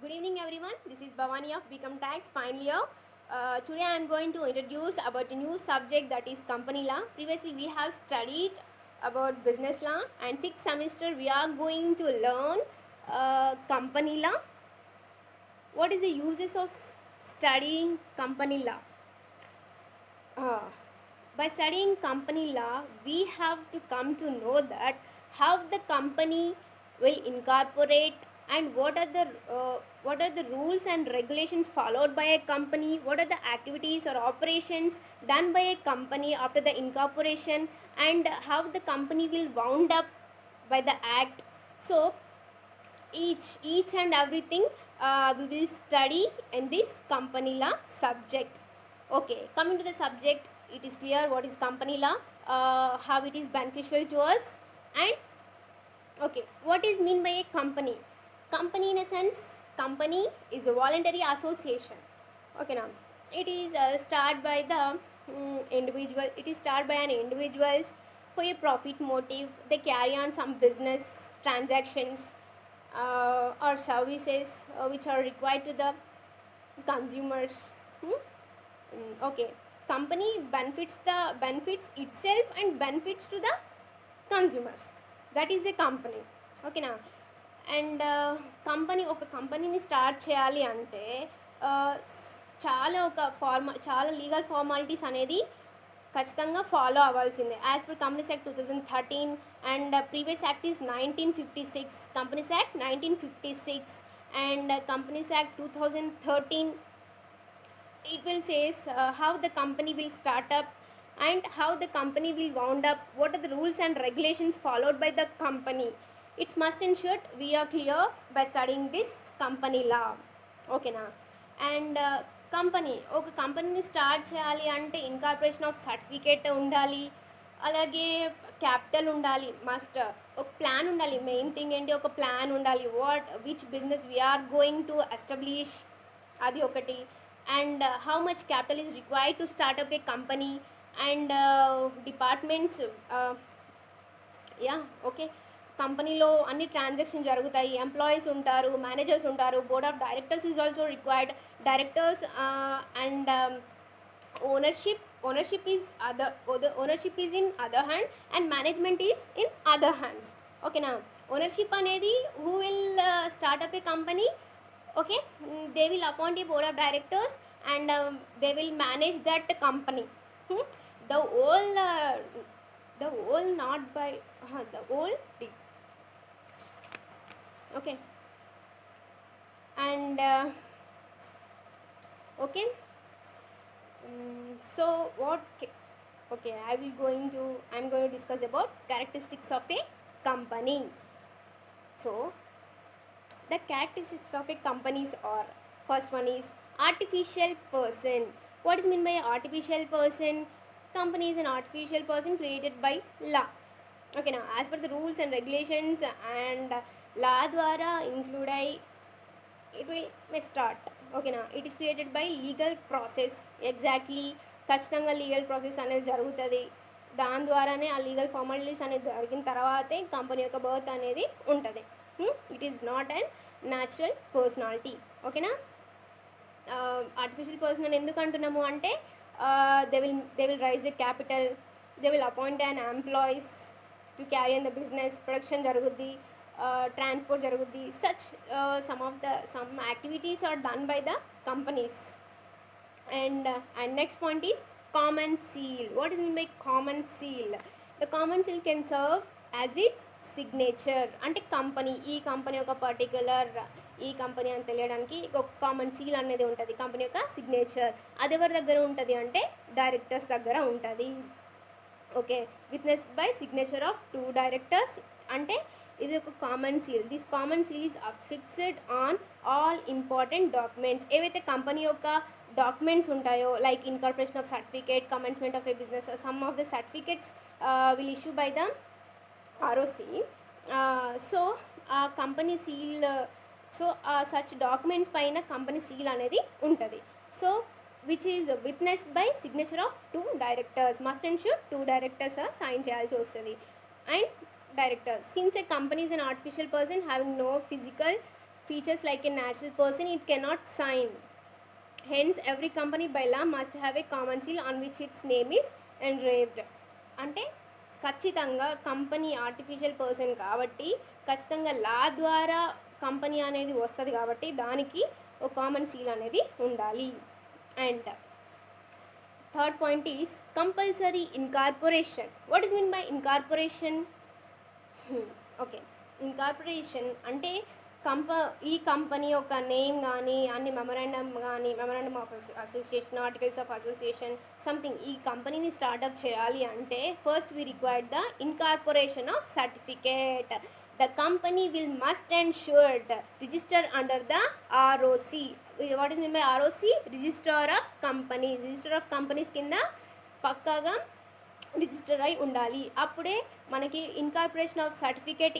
Good evening everyone. This is Bhavani of Become Tax final year. Today I am going to introduce about a new subject that is company law. Previously we have studied about business law and sixth semester we are going to learn company law. What is the uses of studying company law? Uh, by studying company law, we have to come to know that how the company will incorporate and what are the rules and regulations followed by a company, what are the activities or operations done by a company after the incorporation, and how the company will wound up by the act. So each and everything we will study in this company law subject. Okay, coming to the subject, it is clear what is company law, how it is beneficial to us, and okay, what is mean by a company? Company in a sense, company is a voluntary association. Okay, now it is start by the individual. It is start by an individuals for a profit motive. They carry on some business transactions or services which are required to the consumers. Okay, company benefits itself and benefits to the consumers. That is a company. Okay నా and company ఒక కంపెనీని start చేయాలి అంటే చాలా legal formalities అనేది ఖచ్చితంగా follow అవ్వాల్సిందే. As per companies act 2013 and previous act is 1956. Companies act 1956 and companies act 2013, it will says how the company will start up and how the company will wound up, what are the rules and regulations followed by the company. It's must ensure we are clear by studying this company law. Okay na. And company ఒక కంపెనీని start చేయాలి అంటే incorporation of certificate ఉండాలి, అలాగే capital ఉండాలి, must ఒక plan ఉండాలి. Main thing ఏంటి, ఒక ప్లాన్ ఉండాలి. Which business we are going to establish, అది ఒకటి. And how much capital is required to start up a company and departments. Yeah okay, కంపెనీలో అన్ని ట్రాన్సాక్షన్ జరుగుతాయి, ఎంప్లాయీస్ ఉంటారు, మేనేజర్స్ ఉంటారు, board of directors is also required, directors and ownership is in other hand and management is in other hands. Okay now, ownership అనేది who will start up a company. Okay, they will appoint a board of directors and they will manage that company. The whole not by the whole okay. And okay, so okay, I'm going to discuss about characteristics of a company. So the characteristics of a companies are, first one is artificial person. What is meant by artificial person? Company is an artificial person created by law. Okay, now as per the rules and regulations and law ద్వారా include it will may start. Okay నా, it is created by legal process. Exactly ఖచ్చితంగా legal process అనేది జరుగుతుంది. దాని ద్వారానే ఆ legal formalities అనేది జరిగిన తర్వాతే కంపెనీ యొక్క బర్త్ అనేది ఉంటుంది. It is not and natural personality. ఓకేనా. ఆర్టిఫిషియల్ పర్సన్ అని ఎందుకు అంటున్నాము అంటే they will rise a capital, they will appoint and employees to carry on the business, production జరుగుద్ది, ట్రాన్స్పోర్ట్ జరుగుద్ది. Such some activities are done by the companies. And next point is common seal. What is mean by common seal? The common seal can serve as its signature. అంటే company, ఈ company ఒక particular ఈ company అని తెలియడానికి ఒక common seal అనేది ఉంటుంది, company యొక్క సిగ్నేచర్. అది ఎవరి దగ్గర ఉంటుంది అంటే డైరెక్టర్స్ దగ్గర ఉంటుంది. Okay, witness by signature of 2 directors అంటే ఇది ఒక common seal. This common seal is affixed on all important documents. ఏవైతే కంపెనీ యొక్క డాక్యుమెంట్స్ ఉంటాయో, like incorporation of certificate, commencement of a business, some of the certificates will issue by the ROC. So ఆ company seal, so such documents పైన company seal అనేది ఉంటుంది. So which is witnessed by signature of 2 directors. Must ensure 2 directors sign చేయాల్సి వస్తుంది. And director, since a company is an artificial person having no features like a national person, it cannot sign. Hence every company by law must have a common seal on which its name is engraved. అంటే ఖచ్చితంగా company artificial person కాబట్టి ఖచ్చితంగా లా ద్వారా company అనేది వస్తుంది కాబట్టి దానికి ఒక కామన్ సీల్ అనేది ఉండాలి. And third point is compulsory incorporation. What is mean by incorporation? Okay, incorporation అంటే ఈ కంపెనీ యొక్క నేమ్ కానీ అన్ని memorandum of association, articles of association, something ఈ కంపెనీని స్టార్ట్అప్ చేయాలి అంటే first we required the incorporation of certificate. The company will must and should register under the ROC. What is mean by ROC? Register of company. Register of companies కింద పక్కాగా register అయి ఉండాలి. అప్పుడే మనకి ఇన్కార్పొరేషన్ ఆఫ్ సర్టిఫికేట్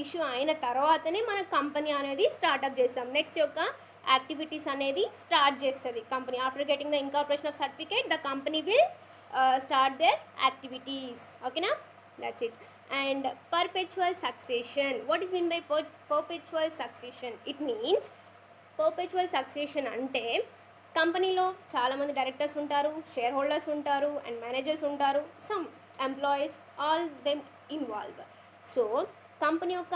ఇష్యూ అయిన తర్వాతనే మన company అనేది స్టార్ట్అప్ చేస్తాం. నెక్స్ట్ యొక్క యాక్టివిటీస్ అనేది స్టార్ట్ చేస్తుంది company. After getting the incorporation of certificate the company will start their activities. ఓకేనా, that's it. And perpetual succession. What is mean by perpetual succession? It means perpetual succession అంటే కంపెనీలో చాలామంది directors ఉంటారు, share holders ఉంటారు, and managers ఉంటారు, some employees, all them involve. So company యొక్క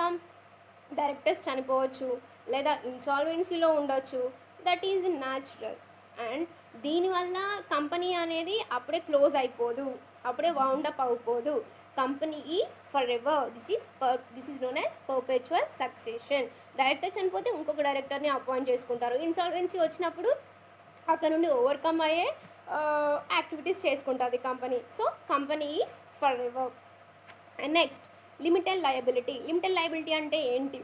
directors చనిపోవచ్చు లేదా ఇన్సాల్వెన్సీలో ఉండొచ్చు. That is natural. అండ్ దీనివల్ల కంపెనీ అనేది అప్పుడే క్లోజ్ అయిపోదు, అప్పుడే వౌండప్ అయిపోదు. Company is for ever. This is known as perpetual succession. Director చనిపోతే ఇంకొక డైరెక్టర్ని అపాయింట్ చేసుకుంటారు. ఇన్సాల్వెన్సీ వచ్చినప్పుడు అక్కడ నుండి ఓవర్కమ్ అయ్యే యాక్టివిటీస్ చేసుకుంటుంది company. So company is forever. And next limited liability. Limited liability అంటే ఏంటి?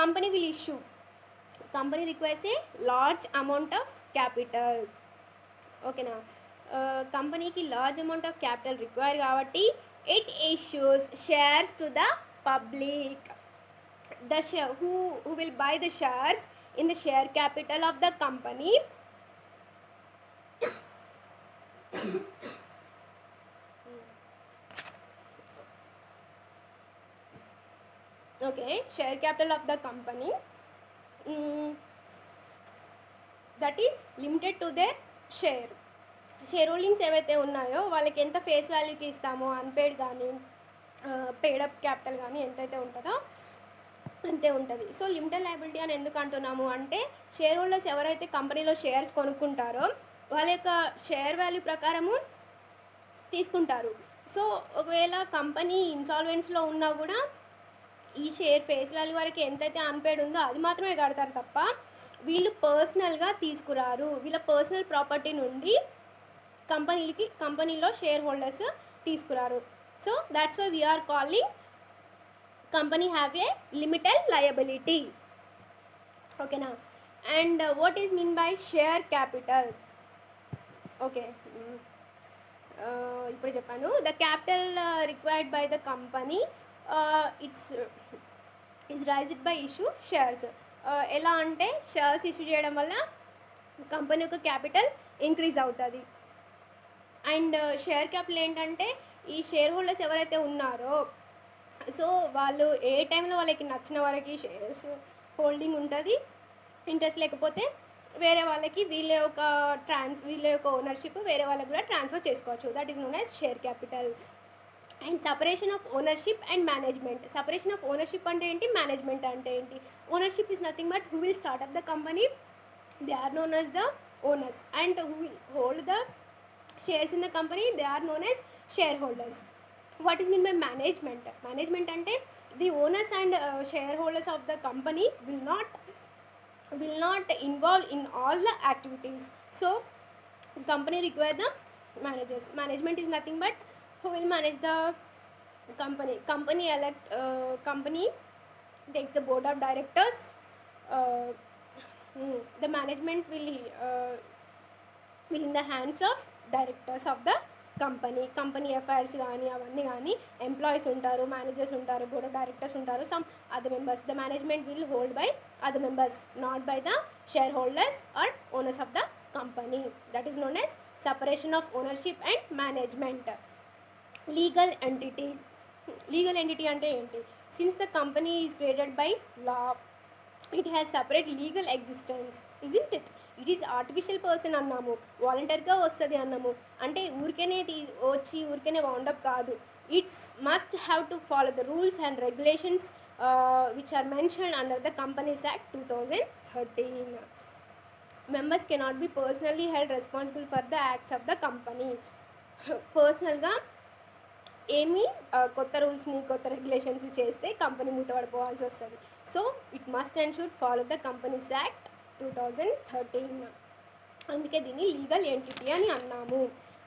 Company will issue, company requires a large amount of capital. ఓకేనా, కంపెనీకి large amount of capital require కాబట్టి it issues shares to the public. The share who will buy the shares in the share capital of the company okay, share capital of the company that is limited to their share. Share holdings ఏవైతే ఉన్నాయో వాళ్ళకి ఎంత face వాల్యూకి ఇస్తామో, unpaired కానీ paid-up capital కానీ ఎంతైతే ఉంటుందో అంతే ఉంటుంది. సో లిమిటెడ్ లయబిలిటీ అని ఎందుకు అంటున్నాము అంటే షేర్ హోల్డర్స్ ఎవరైతే కంపెనీలో షేర్స్ కొనుక్కుంటారో వాళ్ళ యొక్క షేర్ వాల్యూ ప్రకారము తీసుకుంటారు. సో ఒకవేళ కంపెనీ ఇన్సాల్వెన్స్లో ఉన్నా కూడా ఈ షేర్ ఫేస్ వాల్యూ వరకు ఎంతైతే అన్పేడ్ ఉందో అది మాత్రమే కడతారు తప్ప వీళ్ళు పర్సనల్గా తీసుకురారు. వీళ్ళ పర్సనల్ ప్రాపర్టీ నుండి కంపెనీలో షేర్ హోల్డర్స్ తీసుకురారు. So that's why we are calling company have a limited liability. Okay na. And what is mean by share capital? Okay, ఇప్పుడు చెప్పాను. The capital required by the company is raised by issue shares. ఎలా అంటే shares issue చేయడం వల్ల company యొక్క capital increase అవుతుంది. And share capital ఏంటంటే ఈ షేర్ హోల్డర్స్ ఎవరైతే ఉన్నారో సో వాళ్ళు ఏ టైంలో వాళ్ళకి నచ్చిన వరకు షేర్స్ హోల్డింగ్ ఉంటుంది. ఇంట్రెస్ట్ లేకపోతే వేరే వాళ్ళకి వీళ్ళ యొక్క ఓనర్షిప్ వేరే వాళ్ళకి కూడా ట్రాన్స్ఫర్ చేసుకోవచ్చు. That is known as share capital. And separation of ownership and management. Separation of ownership అంటే ఏంటి, మేనేజ్మెంట్ అంటే ఏంటి? Ownership is nothing but who will start up the company, they are known as the owners. And who will hold the shares in the company, they are known as share holders. What is mean by management? Management ante the owners and shareholders of the company will not involve in all the activities. So company require the managers. Management is nothing but who will manage the company. Company takes the board of directors. The management will in the hands of directors of the company affairs కానీ అవన్నీ కానీ employees ఉంటారు, managers ఉంటారు, board of directors ఉంటారు, some other members. The management will hold by other members, not by the share holders or owners of the company. That is known as separation of ownership and management. Legal entity. Legal entity అంటే ఏంటి? Since the company is created by law, it has separate legal existence, isn't it? It is artificial person అన్నాము, వాలంటరీగా వస్తుంది అన్నాము, అంటే ఊరికేనే వచ్చి ఊరికేనే వౌండప్ కాదు. It's must have to follow the rules and regulations which are mentioned under the Companies Act 2013. Members cannot be personally held responsible for the acts of the company. పర్సనల్గా ఏమి కొత్త రూల్స్ని కొత్త రెగ్యులేషన్స్ చేస్తే కంపెనీ మూతపడిపోవాల్సి వస్తుంది. So it must and should follow the companies act 2013. అందుకే దీన్ని legal entity అని అన్నాము.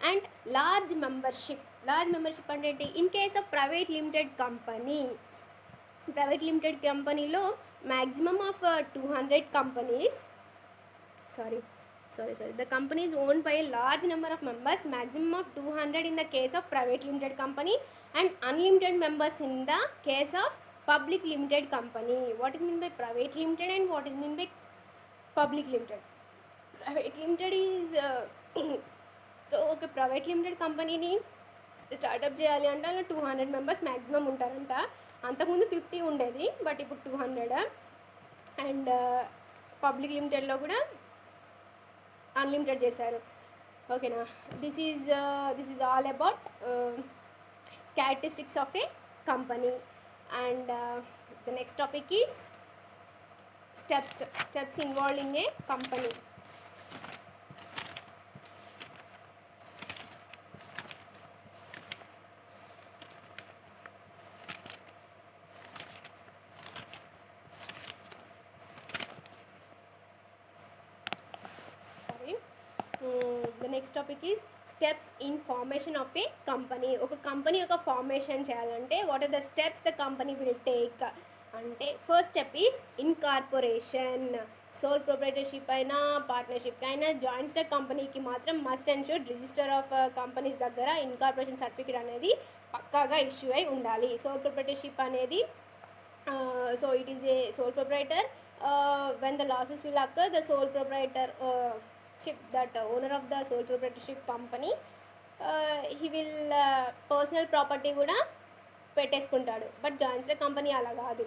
అండ్ లార్జ్ మెంబర్షిప్ అంటే ఏంటి? In case of private limited కంపెనీలో maximum of 200 companies, sorry, the company is owned by a large number of members, maximum of 200 in the case of private limited company and unlimited members in the case of public limited company. What is meant by private limited and what is meant by public limited? Private limited is so okay, private limited company startup చేయాలి అంటే అలా 200 members maximum ఉంటారంట. అంతకుముందు 50 ఉండేది, but ఇప్పుడు 200. And public లిమిటెడ్లో కూడా unlimited చేశారు. ఓకేనా? This is all about characteristics of a company. And the next topic is steps involved in a company. The next topic is steps in formation of a company. ఒక company యొక్క formation చేయాలంటే what are the steps the company will take అంటే first step is incorporation. Sole proprietorship అయినా partnership అయినా joint stock కంపెనీకి మాత్రం must and should register of companies దగ్గర incorporation certificate అనేది పక్కాగా ఇష్యూ అయి ఉండాలి. సోల్ ప్రొప్రైటర్షిప్ అనేది so it is a sole proprietor. When the losses will occur, the sole proprietor that owner of the sole proprietorship company he will personal property కూడా పెట్టేసుకుంటాడు. But joint stock company అలా కాదు.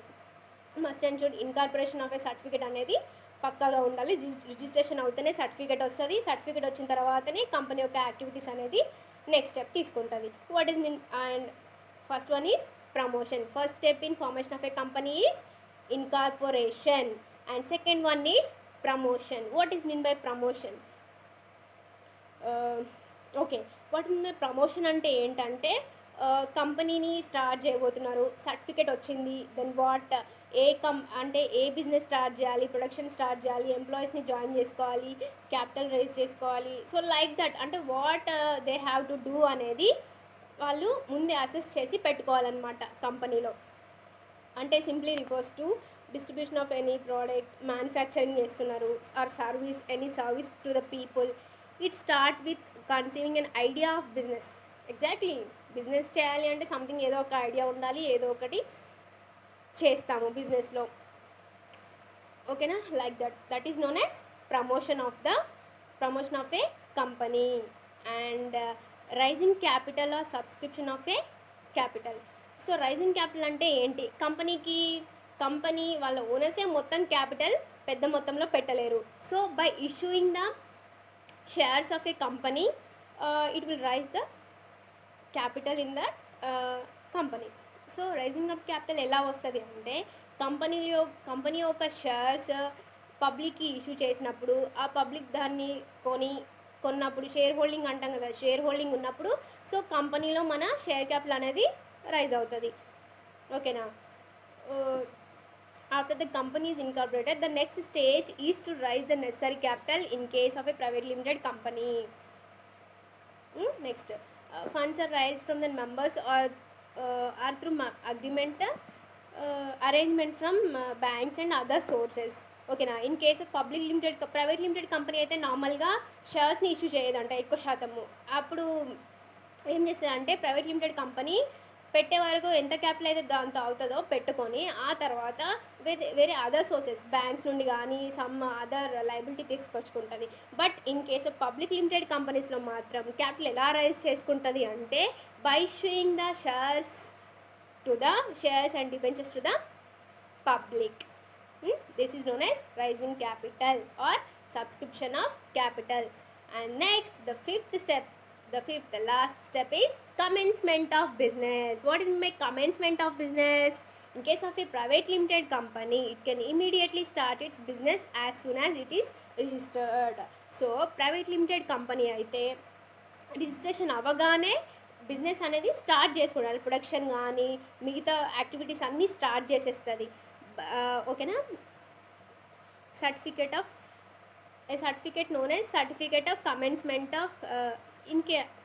Must and should incorporation of A certificate అనేది పక్కాగా ఉండాలి. Registration అవుతేనే certificate వస్తుంది. Certificate వచ్చిన తర్వాతనే company యొక్క యాక్టివిటీస్ అనేది నెక్స్ట్ స్టెప్ తీసుకుంటుంది. What is mean? And first one is promotion. First step in formation of a company is incorporation and second one is promotion. What is mean by promotion? Okay, what is mean promotion అంటే ఏంటంటే కంపెనీని start చేయబోతున్నారు, certificate వచ్చింది, then what అంటే a business start చేయాలి, production start చేయాలి, ఎంప్లాయీస్ని join చేసుకోవాలి, క్యాపిటల్ రైజ్ చేసుకోవాలి. సో లైక్ దట్ అంటే what they have to do అనేది వాళ్ళు ముందే అసెస్ చేసి పెట్టుకోవాలన్నమాట కంపెనీలో. అంటే simply refers to distribution of any product, manufacturing చేస్తున్నారు or service, any service to the people. It start with conceiving an idea of business. Exactly, business చేయాలి అంటే సంథింగ్ ఏదో ఒక ఐడియా ఉండాలి, ఏదో ఒకటి చేస్తాము బిజినెస్లో. ఓకేనా? Like that is known as promotion of a company. And raising capital or subscription of a capital. So raising capital అంటే ఏంటి? కంపెనీ వాళ్ళ ఓనర్సే మొత్తం క్యాపిటల్ పెద్ద మొత్తంలో పెట్టలేరు. So by issuing the shares of a company it will raise the capital in the company. So raising up capital ఎలా వస్తుంది అంటే కంపెనీ యొక్క షేర్స్ పబ్లిక్కి ఇష్యూ చేసినప్పుడు, ఆ పబ్లిక్ దాన్ని కొన్నప్పుడు షేర్ హోల్డింగ్ అంటాం కదా, షేర్ హోల్డింగ్ ఉన్నప్పుడు సో కంపెనీలో మన షేర్ క్యాపిటల్ అనేది రైజ్ అవుతుంది. ఓకేనా? After the company is incorporated, the next stage is to raise the necessary capital in case of a private limited company. Next, funds are raised from the members or through agreement arrangement from banks and other sources. ఓకేనా? In case of private limited company అయితే నార్మల్గా షేర్స్ని issue చేయదంట ఎక్కువ శాతము. అప్పుడు ఏం చేస్తుందంటే private limited company పెట్టే వరకు ఎంత క్యాపిటల్ అయితే దాంతో అవుతుందో పెట్టుకొని ఆ తర్వాత వేరే అదర్ సోర్సెస్ బ్యాంక్స్ నుండి కానీ సమ్ అదర్ లైబిలిటీ తీసుకొచ్చుకుంటుంది. But in case of public limited కంపెనీస్లో మాత్రం క్యాపిటల్ ఎలా రైజ్ చేసుకుంటుంది అంటే by issuing the shares to the shares and debentures to the public. This is known as raising capital or subscription of capital. And next, the last step is commencement of business. What is my commencement of business? In case of a private limited company, it can immediately start its business as soon as it is registered. So private limited company అయితే registration అవ్వగానే business అనేది start చేసుకుంటారు. Production కానీ మిగతా activities అన్నీ start చేసేస్తుంది. ఓకేనా? Certificate known as certificate of commencement of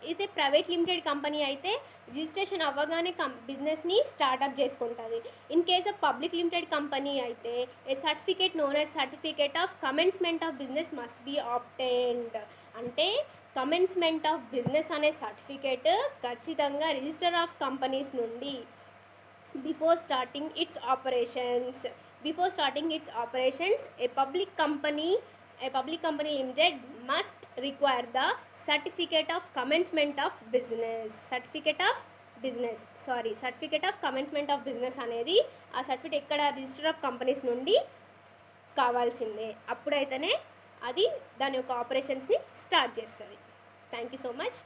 అయితే ప్రైవేట్ లిమిటెడ్ కంపెనీ అయితే రిజిస్ట్రేషన్ అవ్వగానే బిజినెస్ని స్టార్ట్అప్ చేసుకుంటుంది. In case of public limited company అయితే a certificate known as certificate of commencement of business must be obtained. అంటే commencement of business అనే certificate ఖచ్చితంగా register of companies నుండి before starting its operations a public company limited must require the certificate of commencement of business అనేది ఆ certificate ఎక్కడ register of companies నుండి కావాల్సిందే. అప్పుడైతేనే అది దాని యొక్క ఆపరేషన్స్ని స్టార్ట్ చేస్తుంది. Thank you so much.